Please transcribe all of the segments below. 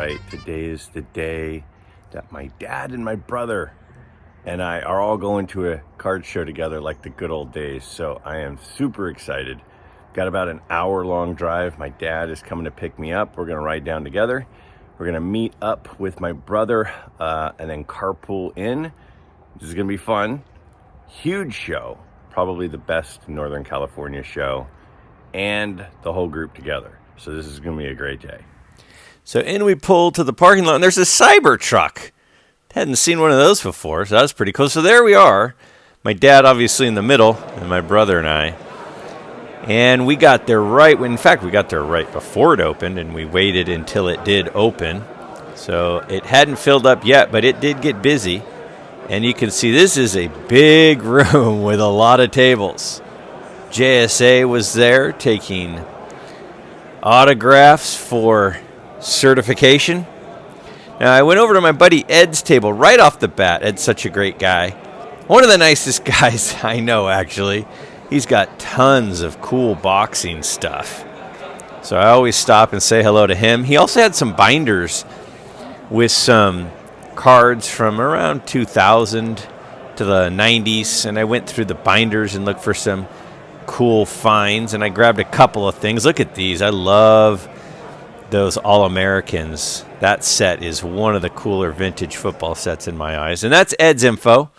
right, today is the day that my dad and my brother and I are all going to a card show together like the good old days. So I am super excited. Got about an hour-long drive. My dad is coming to pick me up. We're going to ride down together. We're going to meet up with my brother and then carpool in. This is going to be fun. Huge show. Probably the best Northern California show. And the whole group together. So this is going to be a great day. So in we pull to the parking lot, and there's a Cybertruck. Hadn't seen one of those before, so that was pretty cool. So there we are. My dad obviously in the middle, and my brother and I. And we got there right when, in fact, we got there right before it opened, and we waited until it did open. So it hadn't filled up yet, but it did get busy. And you can see this is a big room with a lot of tables. JSA was there taking autographs for certification. Now, I went over to my buddy Ed's table right off the bat. Ed's such a great guy. One of the nicest guys I know, actually. He's got tons of cool boxing stuff. So I always stop and say hello to him. He also had some binders with some cards from around 2000 to the 90s. And I went through the binders and looked for some cool finds. And I grabbed a couple of things. Look at these. I love those All-Americans. That set is one of the cooler vintage football sets in my eyes. And that's Ed's info,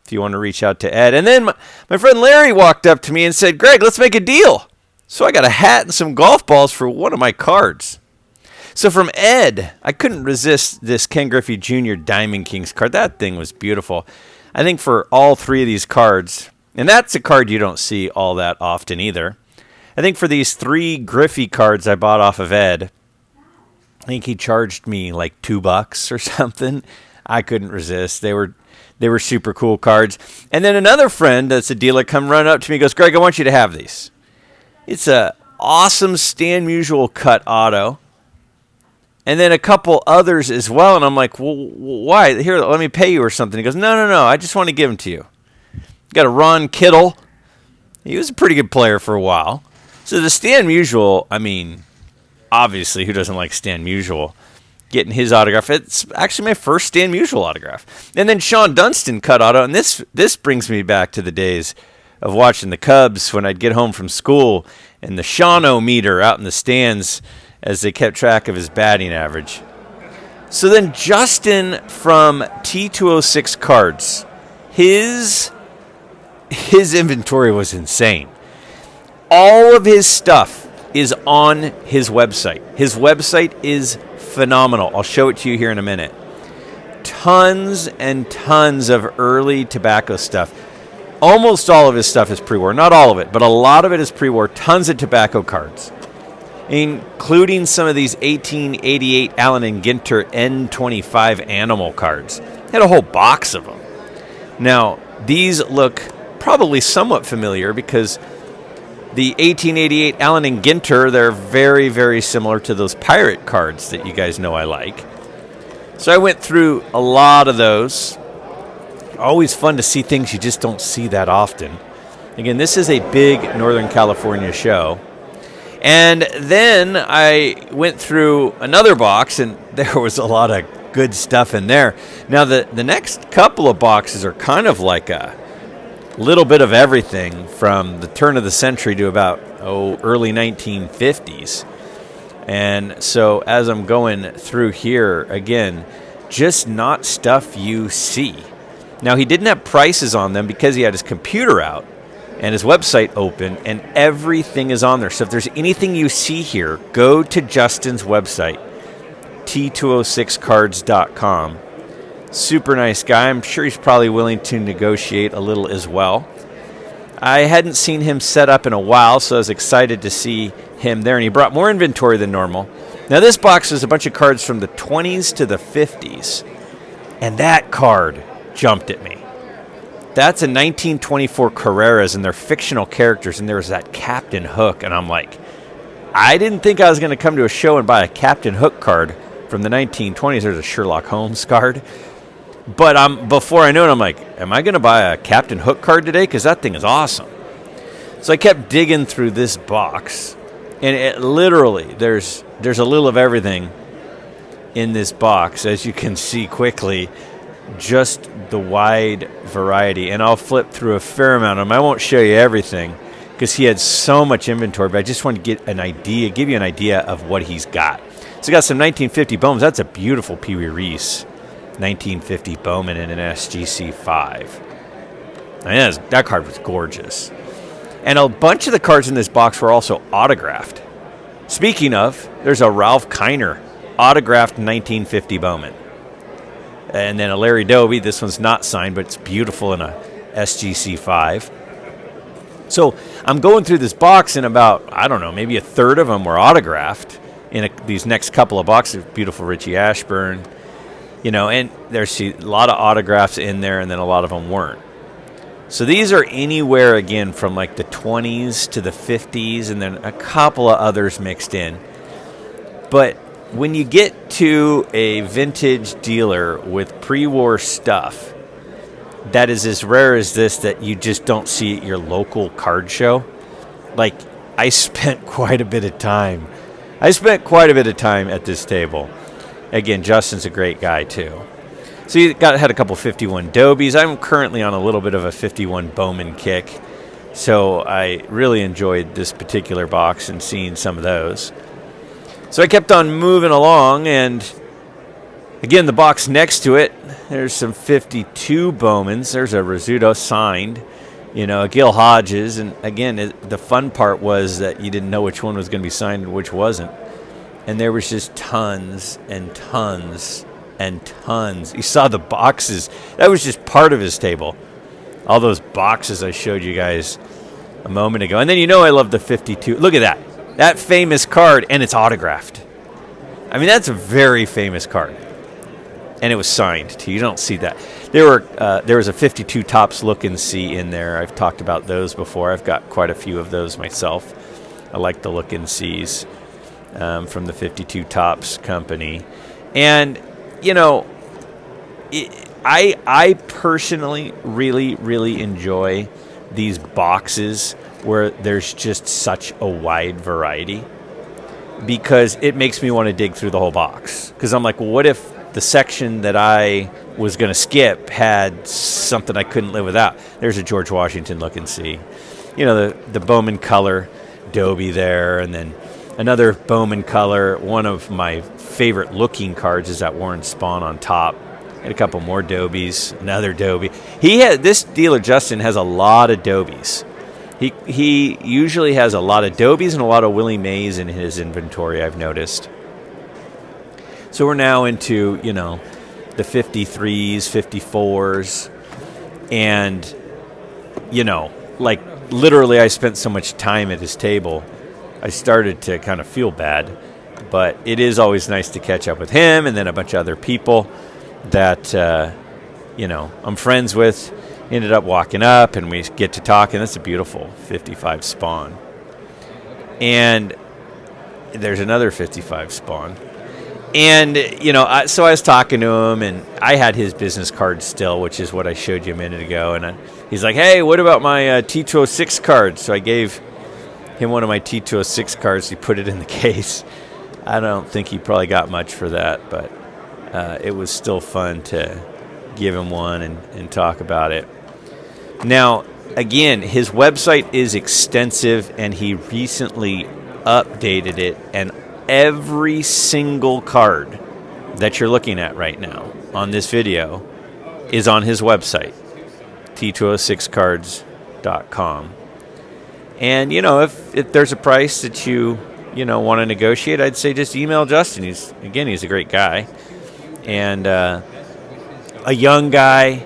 if you want to reach out to Ed. And then my friend Larry walked up to me and said, "Greg, let's make a deal." So I got a hat and some golf balls for one of my cards. So from Ed, I couldn't resist this Ken Griffey Jr. Diamond Kings card. That thing was beautiful. I think for all three of these cards, and that's a card you don't see all that often either. I think for these three Griffey cards I bought off of Ed, I think he charged me like $2 or something. I couldn't resist. They were super cool cards. And then another friend that's a dealer come run up to me and goes, "Greg, I want you to have these." It's a awesome Stan Musial cut auto. And then a couple others as well. And I'm like, "Well, why? Here, let me pay you or something." He goes, No. I just want to give them to you. Got a Ron Kittle. He was a pretty good player for a while. So the Stan Musial, I mean, obviously, who doesn't like Stan Musial? Getting his autograph. It's actually my first Stan Musial autograph. And then Sean Dunston cut auto. And this brings me back to the days of watching the Cubs when I'd get home from school and the Sean-O-meter out in the stands as they kept track of his batting average. So then Justin from T206 Cards, his inventory was insane. All of his stuff is on his website. His website is phenomenal. I'll show it to you here in a minute. Tons and tons of early tobacco stuff. Almost all of his stuff is pre-war. Not all of it, but a lot of it is pre-war. Tons of tobacco cards, including some of these 1888 Allen and Ginter N25 animal cards. Had a whole box of them. Now, these look probably somewhat familiar because the 1888 Allen and Ginter, they're very, very similar to those pirate cards that you guys know I like. So I went through a lot of those. Always fun to see things you just don't see that often. Again, this is a big Northern California show. And then I went through another box, and there was a lot of good stuff in there. Now, the next couple of boxes are kind of like a little bit of everything from the turn of the century to about early 1950s. And so as I'm going through here, again, just not stuff you see. Now, he didn't have prices on them because he had his computer out and his website open, and everything is on there. So if there's anything you see here, go to Justin's website, t206cards.com. Super nice guy. I'm sure he's probably willing to negotiate a little as well. I hadn't seen him set up in a while, so I was excited to see him there, and he brought more inventory than normal. Now, this box is a bunch of cards from the 20s to the 50s, and that card jumped at me. That's a 1924 Carreras, and they're fictional characters, and there was that Captain Hook, and I'm like, I didn't think I was going to come to a show and buy a Captain Hook card from the 1920s. There's a Sherlock Holmes card. But before I knew it, I'm like, am I going to buy a Captain Hook card today? Because that thing is awesome. So I kept digging through this box, and it literally, there's a little of everything in this box, as you can see quickly, just the wide variety. And I'll flip through a fair amount of them. I won't show you everything because he had so much inventory, but I just want to get an idea, give you an idea of what he's got. So he got some 1950 Bowmans. That's a beautiful Pee Wee Reese 1950 Bowman in an SGC 5. I mean, that card was gorgeous. And a bunch of the cards in this box were also autographed. Speaking of, there's a Ralph Kiner autographed 1950 Bowman. And then a Larry Doby. This one's not signed, but it's beautiful in a SGC 5. So I'm going through this box, and about, I don't know, maybe a third of them were autographed in these next couple of boxes. Beautiful Richie Ashburn, and there's a lot of autographs in there, and then a lot of them weren't. So these are anywhere, again, from like the 20s to the 50s, and then a couple of others mixed in. But when you get to a vintage dealer with pre-war stuff that is as rare as this, that you just don't see at your local card show, like, I spent quite a bit of time at this table. Again, Justin's a great guy, too. So you had a couple 51 Dobies. I'm currently on a little bit of a 51 Bowman kick, so I really enjoyed this particular box and seeing some of those. So I kept on moving along, and again, the box next to it, there's some 52 Bowmans. There's a Rizzuto signed, a Gil Hodges. And again, the fun part was that you didn't know which one was going to be signed and which wasn't. And there was just tons and tons and tons. You saw the boxes. That was just part of his table. All those boxes I showed you guys a moment ago. And then I love the 52. Look at that. That famous card, and it's autographed. I mean, that's a very famous card. And it was signed, too. You don't see that. There was a 52 Topps Look and See in there. I've talked about those before. I've got quite a few of those myself. I like the Look and Sees from the 52 Topps company. And, I personally really, really enjoy these boxes where there's just such a wide variety, because it makes me want to dig through the whole box. Because I'm like, well, what if the section that I was going to skip had something I couldn't live without? There's a George Washington Look and See. The Bowman Color Doby there, and then another Bowman Color. One of my favorite looking cards is that Warren Spahn on top. And a couple more Dobies, another Doby. This dealer, Justin, has a lot of Dobies. He usually has a lot of Dobies and a lot of Willie Mays in his inventory, I've noticed. So we're now into, the 53s, 54s. And, literally I spent so much time at his table, I started to kind of feel bad. But it is always nice to catch up with him and then a bunch of other people that, I'm friends with. Ended up walking up, and we get to talking. That's a beautiful 55 Spawn. And there's another 55 Spawn. And, so I was talking to him, and I had his business card still, which is what I showed you a minute ago. And he's like, hey, what about my T206 card? So I gave him one of my T206 cards. He put it in the case. I don't think he probably got much for that, but it was still fun to give him one and talk about it. Now, again, his website is extensive, and he recently updated it, and every single card that you're looking at right now on this video is on his website, t206cards.com. And, if there's a price that you want to negotiate, I'd say just email Justin. He's a great guy. And a young guy.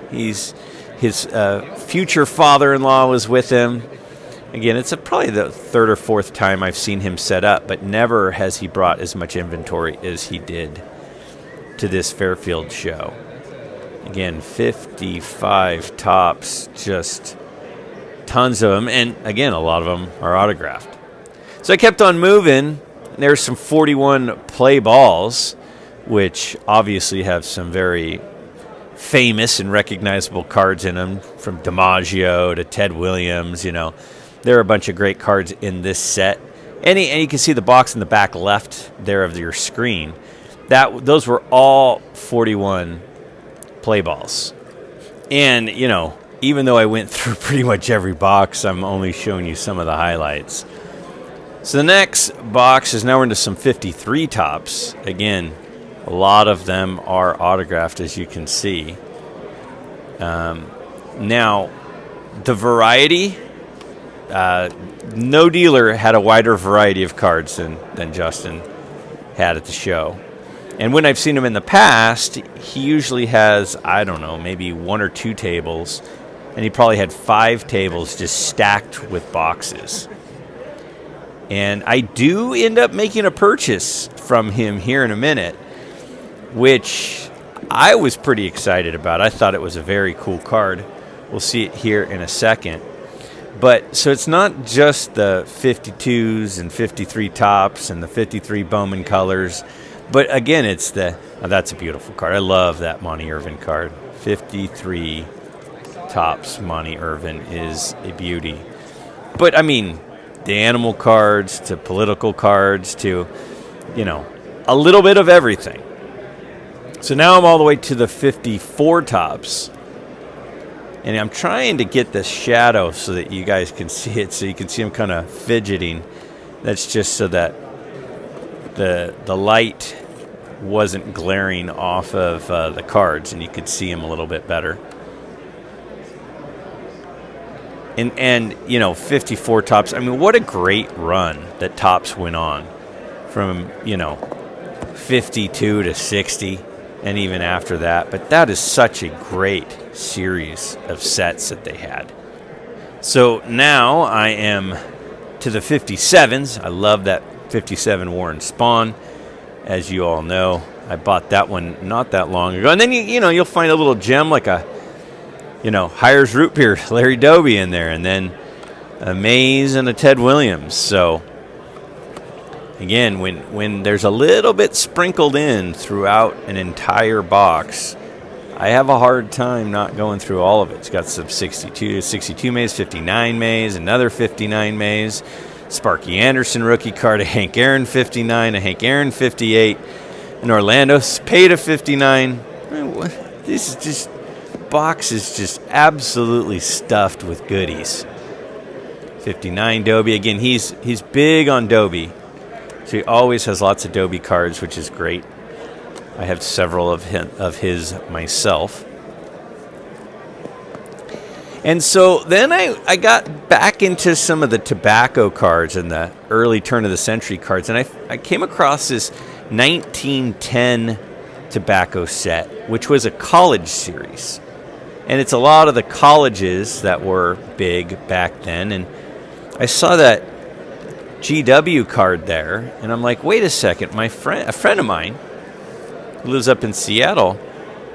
His future father-in-law was with him. Again, it's probably the third or fourth time I've seen him set up, but never has he brought as much inventory as he did to this Fairfield show. Again, 55 Topps, just tons of them. And again, a lot of them are autographed. So I kept on moving. There's some 41 play balls, which obviously have some very famous and recognizable cards in them, from DiMaggio to Ted Williams. There are a bunch of great cards in this set. And you can see the box in the back left there of your screen. those were all 41 play balls. And, even though I went through pretty much every box, I'm only showing you some of the highlights. So the next box is now we're into some 53 tops. Again, a lot of them are autographed, as you can see. Now, the variety, no dealer had a wider variety of cards than Justin had at the show. And when I've seen him in the past, he usually has, I don't know, maybe 1 or 2 tables. And he probably had 5 tables just stacked with boxes. And I do end up making a purchase from him here in a minute, which I was pretty excited about. I thought it was a very cool card. We'll see it here in a second. But so it's not just the 52s and 53 tops and the 53 Bowman colors. But again, it's that's a beautiful card. I love that Monty Irvin card. 53 tops Monty Irvin is a beauty. But I mean, the animal cards to political cards to, a little bit of everything. So now I'm all the way to the 54 tops. And I'm trying to get the shadow so that you guys can see it, so you can see him kind of fidgeting. That's just so that the light wasn't glaring off of the cards, and you could see him a little bit better. And 54 tops. I mean, what a great run that Tops went on from 52 to 60. And even after that. But that is such a great series of sets that they had. So now I am to the 57s. I love that 57 Warren Spahn. As you all know, I bought that one not that long ago. And then, you'll find a little gem like a, Hires Root Beer, Larry Doby in there. And then a Mays and a Ted Williams. So again, when there's a little bit sprinkled in throughout an entire box, I have a hard time not going through all of it. It's got some 62 Mays, 59 Mays, another 59 Mays, Sparky Anderson rookie card, a Hank Aaron 59, a Hank Aaron 58, an Orlando Spade 59. This is just box is just absolutely stuffed with goodies. 59 Doby. Again, he's big on Doby. So he always has lots of Doby cards, which is great. I have several of his myself. And so then I got back into some of the tobacco cards and the early turn of the century cards. And I came across this 1910 tobacco set, which was a college series. And it's a lot of the colleges that were big back then. And I saw that GW card there, and I'm like, wait a second, a friend of mine who lives up in Seattle,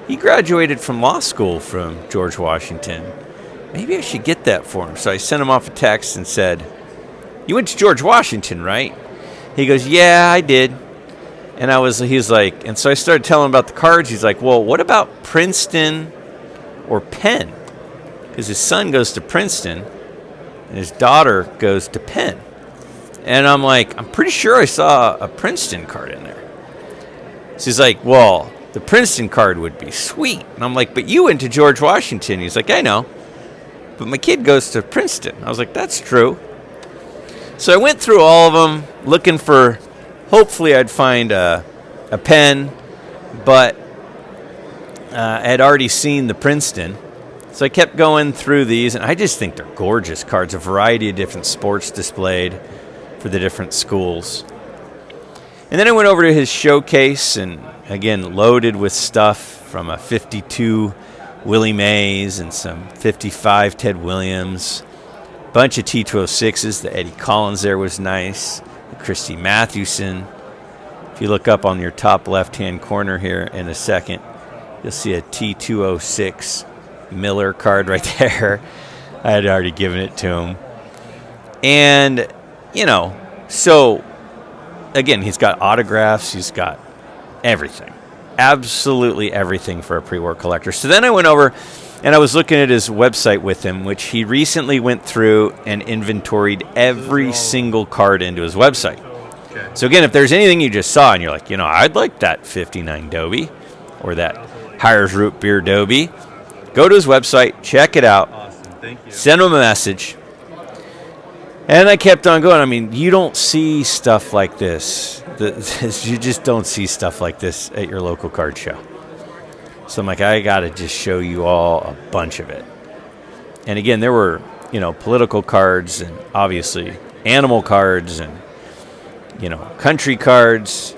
he graduated from law school from George Washington. Maybe I should get that for him. So I sent him off a text and said, you went to George Washington, right? He goes, yeah, I did. And he's like, and so I started telling him about the cards. He's like, well, what about Princeton or Penn? Because his son goes to Princeton and his daughter goes to Penn. And I'm like, I'm pretty sure I saw a Princeton card in there. So he's like, well, the Princeton card would be sweet. And I'm like, but you went to George Washington. He's like, I know, but my kid goes to Princeton. I was like, that's true. So I went through all of them looking for, hopefully I'd find a Penn, but I had already seen the Princeton. So I kept going through these, and I just think they're gorgeous cards, a variety of different sports displayed for the different schools. And then I went over to his showcase, and again, loaded with stuff from a 52 Willie Mays and some 55 Ted Williams, bunch of T206s. The Eddie Collins there was nice. The Christy Mathewson. If you look up on your top left-hand corner here in a second, you'll see a T206 Miller card right there. I had already given it to him. And so, again, he's got autographs. He's got everything. Absolutely everything for a pre-war collector. So then I went over and I was looking at his website with him, which he recently went through and inventoried every single card into his website. Okay. So again, if there's anything you just saw and you're like, I'd like that 59 Dobie or that Hires Root Beer Dobie, go to his website, check it out, Awesome. Thank you. send him a message. And I kept on going. I mean, you don't see stuff like this. You just don't see stuff like this at your local card show. So I'm like, I got to just show you all a bunch of it. And again, there were, political cards and obviously animal cards and, country cards,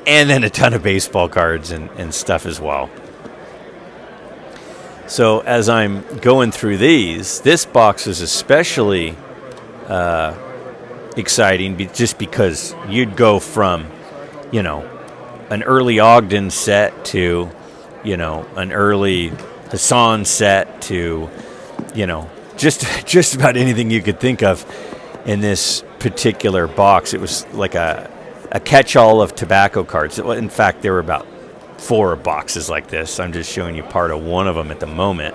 and then a ton of baseball cards and stuff as well. So as I'm going through this box is especially exciting just because you'd go from, an early Ogden set to, an early Hassan set to, just about anything you could think of in this particular box. It was like a catch-all of tobacco cards. In fact, there were about 4 boxes like this. I'm just showing you part of one of them at the moment.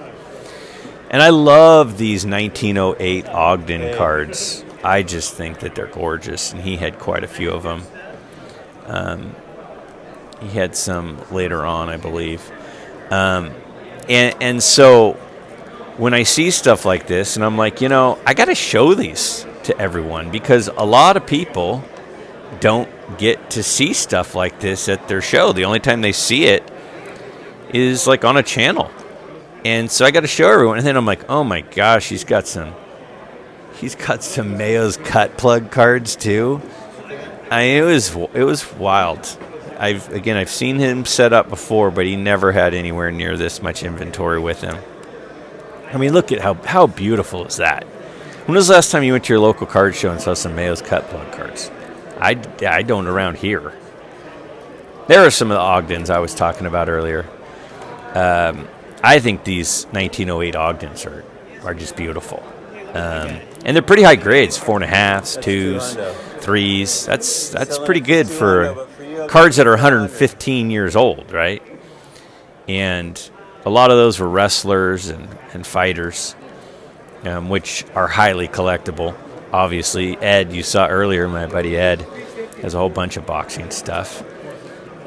And I love these 1908 Ogden cards. I just think that they're gorgeous, and he had quite a few of them. He had some later on, I believe. And so when I see stuff like this, and I'm like, I got to show these to everyone because a lot of people don't get to see stuff like this at their show. The only time they see it is like on a channel. And so I got to show everyone. And then I'm like, oh my gosh, he's got some Mayo's cut plug cards too. It was wild. I've seen him set up before, but he never had anywhere near this much inventory with him. I mean, look at how beautiful is that? When was the last time you went to your local card show and saw some Mayo's cut plug cards? I don't around here. There are some of the Ogdens I was talking about earlier. I think these 1908 Ogdens are just beautiful. And they're pretty high grades, 4.5s, 2s, 3s. That's pretty good for cards that are 115 years old, right? And a lot of those were wrestlers and fighters, which are highly collectible. Obviously, Ed, you saw earlier, my buddy Ed, has a whole bunch of boxing stuff.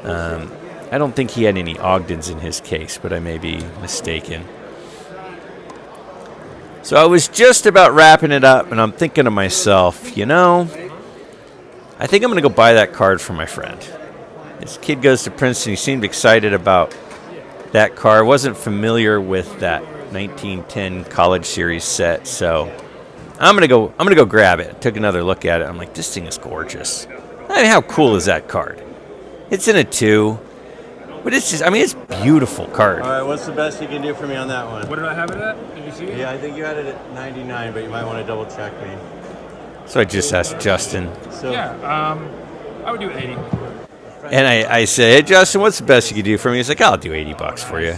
I don't think he had any Ogdens in his case, but I may be mistaken. So I was just about wrapping it up, and I'm thinking to myself, I think I'm going to go buy that card for my friend. This kid goes to Princeton. He seemed excited about that card. Wasn't familiar with that 1910 College Series set, so I'm gonna go grab it. Took another look at it. I'm like, this thing is gorgeous. I mean, how cool is that card? It's in a 2, but it's beautiful card. All right, what's the best you can do for me on that one? What did I have it at? Did you see it? Yeah, I think you had it at 99, but you might want to double check me. So I just asked Justin. So Yeah, I would do 80. And I said, hey, Justin, what's the best you could do for me? He's like, I'll do $80 for you.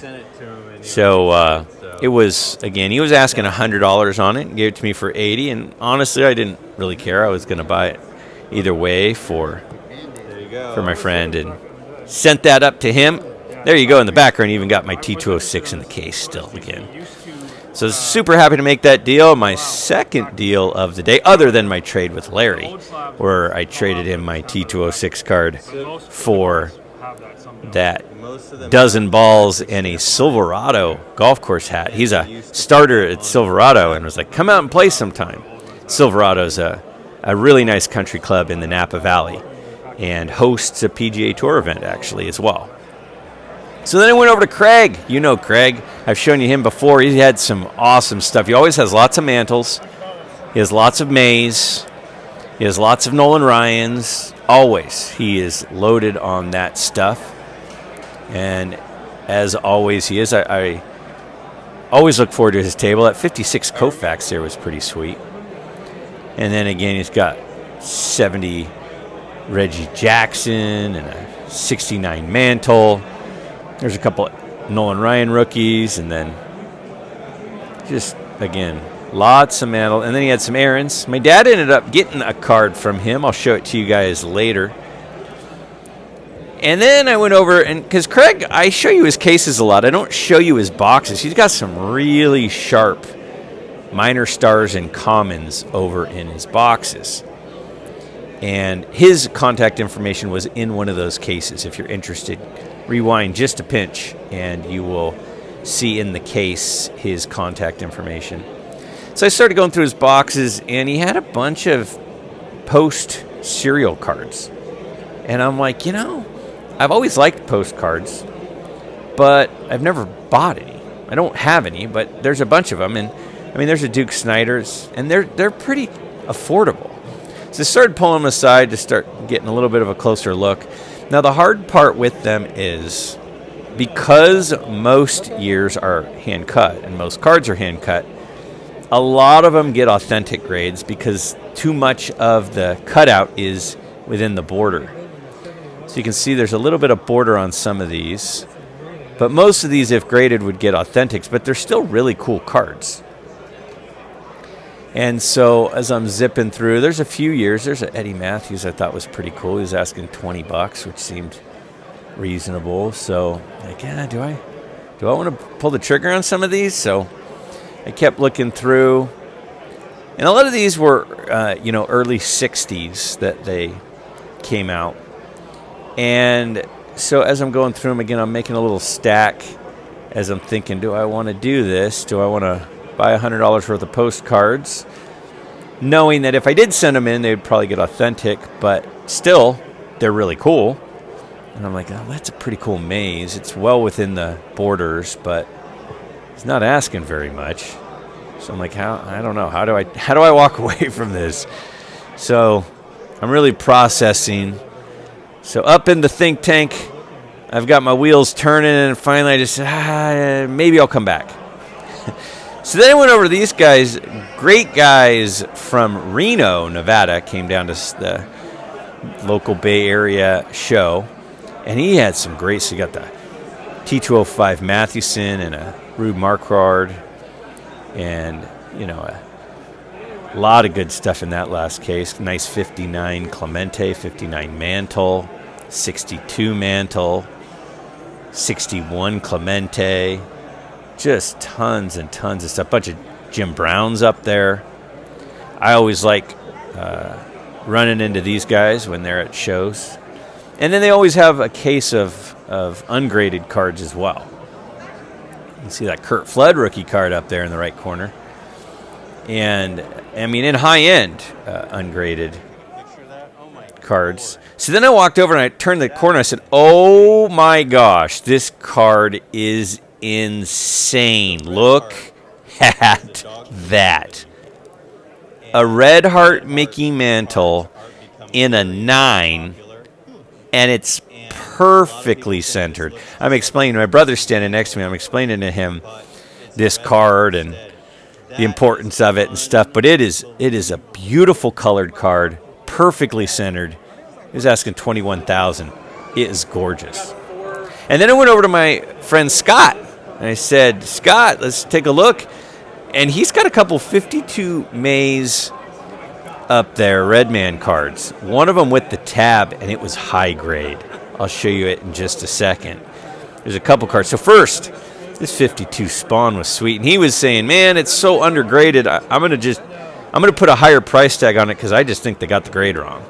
So it was, again, he was asking $100 on it and gave it to me for $80. And honestly, I didn't really care. I was going to buy it either way for my friend and sent that up to him. There you go. In the background, even got my T206 in the case still again. So super happy to make that deal. My second deal of the day, other than my trade with Larry, where I traded him my T206 card for that dozen balls and a Silverado golf course hat. He's a starter at Silverado and was like, come out and play sometime. Silverado's a really nice country club in the Napa Valley and hosts a PGA Tour event actually as well. So then I went over to Craig. You know Craig. I've shown you him before. He had some awesome stuff. He always has lots of mantles. He has lots of Mays. He has lots of Nolan Ryans. Always. He is loaded on that stuff. And as always he is. I always look forward to his table. That 56 Koufax there was pretty sweet. And then again he's got 70 Reggie Jackson and a 69 Mantle. There's a couple Nolan Ryan rookies, and then just, again, lots of Mantle. And then he had some Aarons. My dad ended up getting a card from him. I'll show it to you guys later. And then I went over, and because Craig, I show you his cases a lot. I don't show you his boxes. He's got some really sharp minor stars and commons over in his boxes. And his contact information was in one of those cases. If you're interested, rewind just a pinch and you will see in the case his contact information. So I started going through his boxes, and he had a bunch of Post serial cards. And I'm like, I've always liked postcards, but I've never bought any. I don't have any, but there's a bunch of them. And I mean, there's a Duke Snyder's, and they're pretty affordable. So I started pulling them aside to start getting a little bit of a closer look. Now, the hard part with them is because most years are hand cut and most cards are hand cut, a lot of them get authentic grades because too much of the cutout is within the border. So you can see there's a little bit of border on some of these. But most of these, if graded, would get authentics, but they're still really cool cards. And so as I'm zipping through, there's a few years. There's an Eddie Matthews I thought was pretty cool. He was asking $20, which seemed reasonable. So, like, do I want to pull the trigger on some of these? So I kept looking through. And a lot of these were, early 60s that they came out. And so as I'm going through them again, I'm making a little stack as I'm thinking, do I want to do this? Do I want to buy $100 worth of postcards? Knowing that if I did send them in, they'd probably get authentic, but still, they're really cool. And I'm like, oh, that's a pretty cool maze. It's well within the borders, but it's not asking very much. So I'm like, I don't know. How do I walk away from this? So I'm really processing. So up in the think tank, I've got my wheels turning, and finally I just said, maybe I'll come back. So then I went over to these guys, great guys from Reno, Nevada, came down to the local Bay Area show, and he had some great, so you got the T205 Mathewson and a Rube Marquard, and, a lot of good stuff in that last case. Nice 59 Clemente, 59 Mantle, 62 Mantle, 61 Clemente, just tons and tons of stuff. Bunch of Jim Browns up there. I always like running into these guys when they're at shows. And then they always have a case of ungraded cards as well. You can see that Curt Flood rookie card up there in the right corner. And, I mean, in high-end ungraded cards. So then I walked over and I turned the corner. I said, oh, my gosh, this card is insane. Look at that. A Red Heart Mickey Mantle in a 9, and it's perfectly centered. I'm explaining, my brother's standing next to me. I'm explaining to him this card and the importance of it and stuff, but it is a beautiful colored card, perfectly centered. He was asking $21,000. It is gorgeous. And then I went over to my friend Scott, and I said, Scott, let's take a look. And he's got a couple 52 Mays up there, Redman cards. One of them with the tab, and it was high grade. I'll show you it in just a second. There's a couple cards. So first, this 52 Spawn was sweet, and he was saying, man, it's so undergraded. I'm gonna put a higher price tag on it because I just think they got the grade wrong.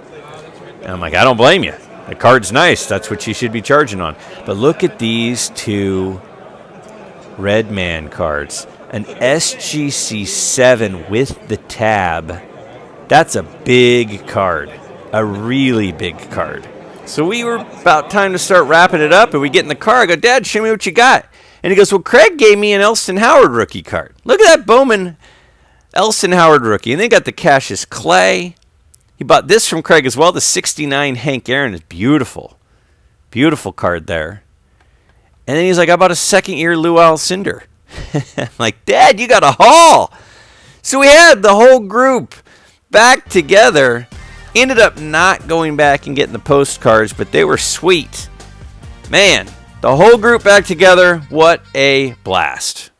And I'm like, I don't blame you. The card's nice. That's what you should be charging on. But look at these two Redman cards. An SGC7 with the tab. That's a big card. A really big card. So we were about time to start wrapping it up, and we get in the car. I go, Dad, show me what you got. And he goes, well, Craig gave me an Elston Howard rookie card. Look at that Bowman Elston Howard rookie. And they got the Cassius Clay. He bought this from Craig as well. The 69 Hank Aaron is beautiful. Beautiful card there. And then he's like, I bought a second-year Lou Alcindor. I'm like, Dad, you got a haul. So we had the whole group back together. Ended up not going back and getting the postcards, but they were sweet. Man, the whole group back together. What a blast.